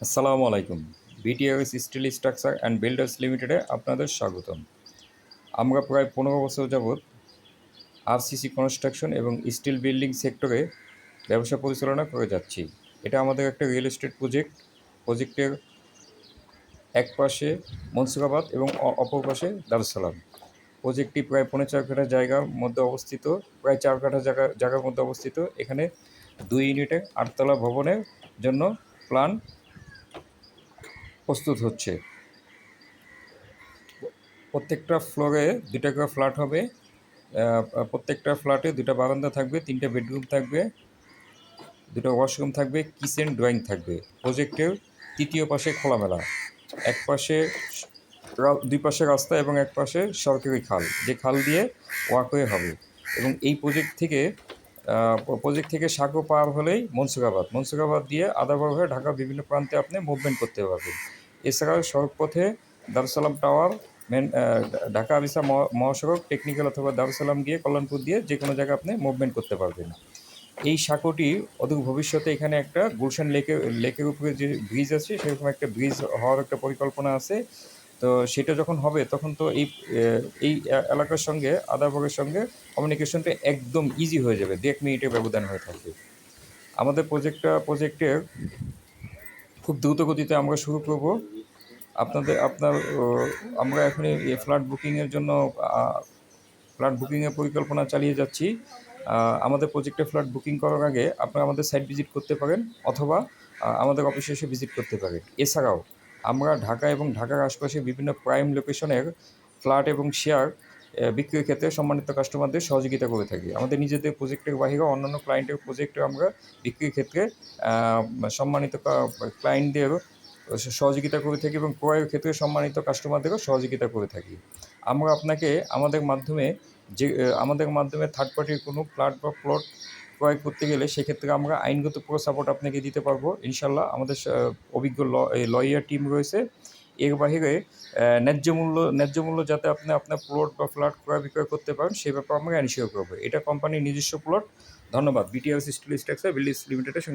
আসসালামু আলাইকুম। বিটিআরএস still structure and builders লিমিটেডে আপনাদের স্বাগতম। আমরা প্রায় 15 বছর যাবৎ আরসিসি কনস্ট্রাকশন এবং স্টিল বিল্ডিং সেক্টরে ব্যবসা পরিচালনা করে যাচ্ছি। এটা আমাদের একটা রিয়েল এস্টেট প্রজেক্টের এক পাশে মনসুরাবাদ এবং অপর পাশে দারুসালাম। প্রজেক্টটি প্রায় 4.5 কাঠা জায়গার মধ্যে অবস্থিত, প্রায় 4 কাঠা জায়গার মধ্যে অবস্থিত। এখানে 2 ইউনিটের 8তলা ভবনের জন্য প্ল্যান প্রস্তুত হচ্ছে। প্রত্যেকটা ফ্লোরে 2টা করে ফ্ল্যাট হবে। প্রত্যেকটা ফ্ল্যাটে 2টা বারান্দা থাকবে, 3টে বেডরুম থাকবে, 2টো ওয়াশরুম থাকবে, কিচেন ড্রয়িং থাকবে। প্রজেক্টের তৃতীয় পাশে খোলামেলা, এক পাশে 2 পাশে রাস্তা এবং এক পাশে সরকারি খাল, যে খাল দিয়ে ওয়াকওয়ে হবে। এবং এই প্রজেক্ট থেকে সাঁকো পার হলেই মনসুরাবাদ দিয়ে আদাবর হয়ে ঢাকার বিভিন্ন প্রান্তে আপনি মুভমেন্ট করতে পারবেন। এছাড়াও সড়কপথে দারুসালাম টাওয়ার, ঢাকা আরিচা মহাসড়ক, টেকনিক্যাল অথবা দারুসালাম গিয়ে কল্যাণপুর দিয়ে যে কোনো জায়গায় আপনি মুভমেন্ট করতে পারবেন। এই সাঁকোটি অদূর ভবিষ্যতে এখানে একটা গুলশান লেকের উপরে যে ব্রিজ আছে, সেরকম একটা ব্রিজ হওয়ার একটা পরিকল্পনা আছে। তো সেটা যখন হবে তখন তো এই এলাকার সঙ্গে আদাবরের সঙ্গে কমিউনিকেশনটা একদম ইজি হয়ে যাবে, 1 মিনিটের ব্যবধান হয়ে থাকবে। আমাদের প্রজেক্টের খুব দ্রুত গতিতে আমরা শুরু করব। আমরা এখন এই ফ্ল্যাট বুকিংয়ের পরিকল্পনা চালিয়ে যাচ্ছি। আমাদের প্রজেক্টে ফ্ল্যাট বুকিং করার আগে আপনারা আমাদের সাইট ভিজিট করতে পারেন, অথবা আমাদের অফিসে এসে ভিজিট করতে পারেন। এছাড়াও আমরা ঢাকা এবং ঢাকার আশপাশে বিভিন্ন প্রাইম লোকেশনের ফ্ল্যাট এবং শেয়ার বিক্রির ক্ষেত্রে সম্মানিত কাস্টমারদের সহযোগিতা করে থাকি। আমাদের নিজেদের প্রজেক্টের বাহিরেও অন্যান্য ক্লায়েন্টের প্রজেক্টে আমরা বিক্রির ক্ষেত্রে সম্মানিত ক্লায়েন্টদের সহযোগিতা করে থাকি এবং ক্রয়ের ক্ষেত্রে সম্মানিত কাস্টমারদেরও সহযোগিতা করে থাকি। আমরা আপনাকে আমাদের মাধ্যমে থার্ড পার্টির কোনো ফ্ল্যাট বা প্লট ক্রয় করতে গেলে সেক্ষেত্রে আমরা আইনগত পুরো সাপোর্ট আপনাকে দিতে পারবো ইনশাল্লাহ। আমাদের অভিজ্ঞ লয়ার টিম রয়েছে। এর বাহিরে ন্যায্য মূল্য যাতে আপনি আপনার প্লট বা ফ্ল্যাট ক্রয় বিক্রয় করতে পারেন, সেই ব্যাপারে আমরা এনশিওর করবো। এটা কোম্পানির নিজস্ব প্লট। ধন্যবাদ। বিটিআরএস স্টিল স্ট্রাকচার বিল্ডার্স লিমিটেডের সঙ্গে